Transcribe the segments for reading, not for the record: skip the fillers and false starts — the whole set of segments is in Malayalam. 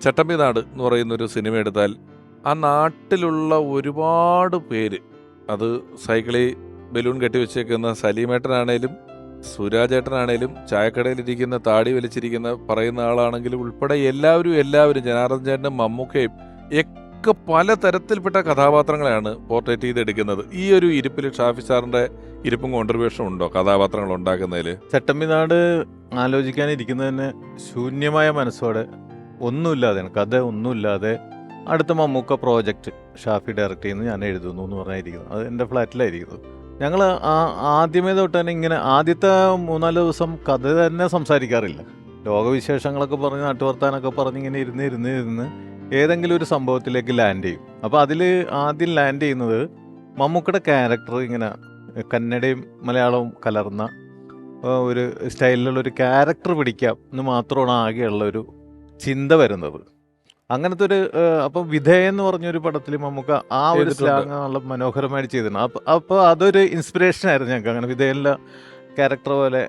ചട്ടമ്പി നാട് എന്ന് പറയുന്നൊരു സിനിമ എടുത്താൽ ആ നാട്ടിലുള്ള ഒരുപാട് പേര്, അത് സൈക്കിളിൽ ബലൂൺ കെട്ടിവെച്ചേക്കുന്ന സലീമേട്ടനാണേലും സുരാജേട്ടനാണേലും ചായക്കടയിലിരിക്കുന്ന താടി വലിച്ചിരിക്കുന്ന പറയുന്ന ആളാണെങ്കിലും ഉൾപ്പെടെ എല്ലാവരും ജനാർദ്ദൻ ചേട്ടനും മമ്മൂക്കയും ഒക്കെ പല തരത്തിൽപ്പെട്ട കഥാപാത്രങ്ങളെയാണ് പോർട്രേറ്റ് ചെയ്തെടുക്കുന്നത്. ഈ ഒരു ഇരിപ്പിൽ ഷാഫി സാറിന്റെ ഇരിപ്പും കോൺട്രിബ്യൂഷൻ ഉണ്ടോ കഥാപാത്രങ്ങൾ ഉണ്ടാക്കുന്നതിൽ? ചട്ടമ്പിനാട് ആലോചിക്കാനിരിക്കുന്നത് തന്നെ ശൂന്യമായ മനസ്സോടെ, ഒന്നുമില്ലാതെയാണ്, കഥ ഒന്നുമില്ലാതെ അടുത്ത മമ്മൂക്ക പ്രോജക്റ്റ് ഷാഫി ഡയറക്റ്റ് ചെയ്യുന്നു, ഞാൻ എഴുതുന്നു എന്ന് പറഞ്ഞായിരിക്കുന്നത്. അത് എൻ്റെ ഫ്ലാറ്റിലായിരിക്കുന്നത്. ഞങ്ങൾ ആദ്യമേ തൊട്ട് തന്നെ ഇങ്ങനെ ആദ്യത്തെ 3-4 ദിവസം കഥ തന്നെ സംസാരിക്കാറില്ല. ലോകവിശേഷങ്ങളൊക്കെ പറഞ്ഞ് നാട്ടുവർത്താനൊക്കെ പറഞ്ഞ് ഇങ്ങനെ ഇരുന്ന് ഏതെങ്കിലും ഒരു സംഭവത്തിലേക്ക് ലാൻഡ് ചെയ്യും. അപ്പോൾ അതിൽ ആദ്യം ലാൻഡ് ചെയ്യുന്നത് മമ്മൂക്കയുടെ ക്യാരക്ടർ ഇങ്ങനെ കന്നഡയും മലയാളവും കലർന്ന ഒരു സ്റ്റൈലിലുള്ള ഒരു ക്യാരക്ടർ പിടിക്കാം എന്ന് മാത്രമാണ് ആകെയുള്ള ഒരു ചിന്ത വരുന്നത്. അങ്ങനത്തെ ഒരു അപ്പം വിധേയ എന്ന് പറഞ്ഞൊരു പടത്തിൽ മമ്മൂക്ക ആ ഒരു സ്ലാങ് നല്ല മനോഹരമായിട്ട് ചെയ്തിട്ടുണ്ട്. അപ്പോൾ അതൊരു ഇൻസ്പിറേഷൻ ആയിരുന്നു ഞങ്ങൾക്ക്. അങ്ങനെ വിധേയനുള്ള ക്യാരക്ടർ പോലെ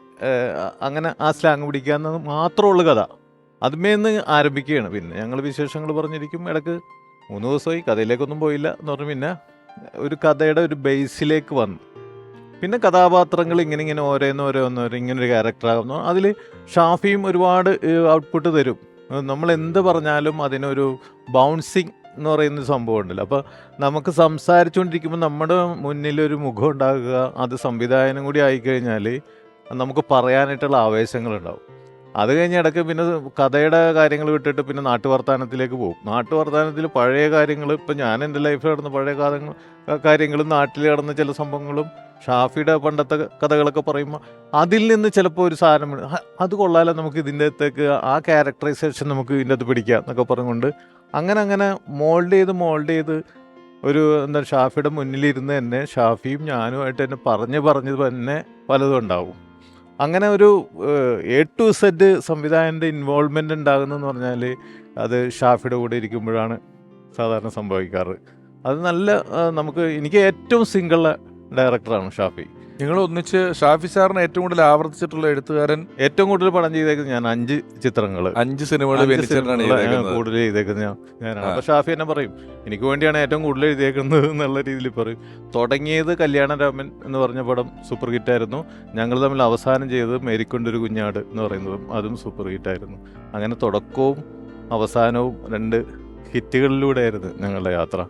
അങ്ങനെ ആ സ്ലാങ് പിടിക്കാമെന്നത് മാത്രമുള്ള കഥ അതുമേന്ന് ആരംഭിക്കുകയാണ്. പിന്നെ ഞങ്ങൾ വിശേഷങ്ങൾ പറഞ്ഞിരിക്കും. ഇടയ്ക്ക് 3 ദിവസമായി കഥയിലേക്കൊന്നും പോയില്ല എന്ന് പറഞ്ഞു. പിന്നെ ഒരു കഥയുടെ ഒരു ബേസിലേക്ക് വന്നു. പിന്നെ കഥാപാത്രങ്ങൾ ഇങ്ങനെ ഓരോന്നോരോ ഇങ്ങനൊരു ക്യാരക്ടറാകുന്നു. അതിൽ ഷാഫിയും ഒരുപാട് ഔട്ട്പുട്ട് തരും. നമ്മൾ എന്ത് പറഞ്ഞാലും അതിനൊരു ബൗൺസിങ് എന്ന് പറയുന്ന സംഭവം ഉണ്ടല്ലോ. അപ്പോൾ നമുക്ക് സംസാരിച്ചുകൊണ്ടിരിക്കുമ്പോൾ നമ്മുടെ മുന്നിലൊരു മുഖം ഉണ്ടാകുക, അത് സംവിധായകനും കൂടി ആയിക്കഴിഞ്ഞാൽ നമുക്ക് പറയാനായിട്ടുള്ള ആവേശങ്ങളുണ്ടാവും. അത് കഴിഞ്ഞ് ഇടയ്ക്ക് പിന്നെ കഥയുടെ കാര്യങ്ങൾ വിട്ടിട്ട് പിന്നെ നാട്ടുവർത്താനത്തിലേക്ക് പോകും. നാട്ടുവർത്താനത്തിൽ പഴയ കാര്യങ്ങൾ, ഇപ്പം ഞാൻ എൻ്റെ ലൈഫിൽ നടന്ന പഴയ കാര്യങ്ങളും നാട്ടിൽ നടന്ന ചില സംഭവങ്ങളും ഷാഫിയുടെ പണ്ടത്തെ കഥകളൊക്കെ പറയുമ്പോൾ അതിൽ നിന്ന് ചിലപ്പോൾ ഒരു സാധനം അത് കൊള്ളാലോ, നമുക്ക് ഇതിൻ്റെ അകത്തേക്ക് ആ ക്യാരക്ടറൈസേഷൻ നമുക്ക് ഇതിൻ്റെ അകത്ത് പിടിക്കാം എന്നൊക്കെ പറഞ്ഞുകൊണ്ട് അങ്ങനെ മോൾഡ് ചെയ്ത് ഒരു ഷാഫിയുടെ മുന്നിലിരുന്ന് തന്നെ ഷാഫിയും ഞാനുമായിട്ട് തന്നെ പറഞ്ഞ് തന്നെ പലതും ഉണ്ടാവും. അങ്ങനെ ഒരു A to Z സംവിധായകൻ്റെ ഇൻവോൾവ്മെൻ്റ് ഉണ്ടാകുന്നതെന്ന് പറഞ്ഞാൽ അത് ഷാഫിയുടെ കൂടെ ഇരിക്കുമ്പോഴാണ് സാധാരണ സംഭവിക്കാറ്. അത് നല്ല എനിക്ക് ഏറ്റവും സിംഗിൾ ഡയറക്ടറാണ് ഷാഫി. നിങ്ങൾ ഒന്നിച്ച് ഷാഫി സാറിന് ഏറ്റവും കൂടുതൽ ആവർത്തിച്ചിട്ടുള്ള എഴുത്തുകാരൻ? ഏറ്റവും കൂടുതൽ പടം ചെയ്തേക്കുന്നത് ഞാൻ 5 ചിത്രങ്ങൾ, 5 സിനിമകൾ കൂടുതൽ ചെയ്തേക്കുന്നത് ഞാനാണ്. അപ്പോൾ ഷാഫി എന്നെ പറയും എനിക്ക് വേണ്ടിയാണ് ഏറ്റവും കൂടുതൽ എഴുതിയേക്കുന്നത് എന്നുള്ള രീതിയിൽ പറയും. തുടങ്ങിയത് കല്യാണരാമൻ എന്ന് പറഞ്ഞ പടം സൂപ്പർ ഹിറ്റായിരുന്നു. ഞങ്ങൾ തമ്മിൽ അവസാനം ചെയ്തത് മേരിക്കൊണ്ടൊരു കുഞ്ഞാട് എന്ന് പറയുന്നതും അതും സൂപ്പർ ഹിറ്റായിരുന്നു. അങ്ങനെ തുടക്കവും അവസാനവും 2 ഹിറ്റുകളിലൂടെ ആയിരുന്നു ഞങ്ങളുടെ യാത്ര.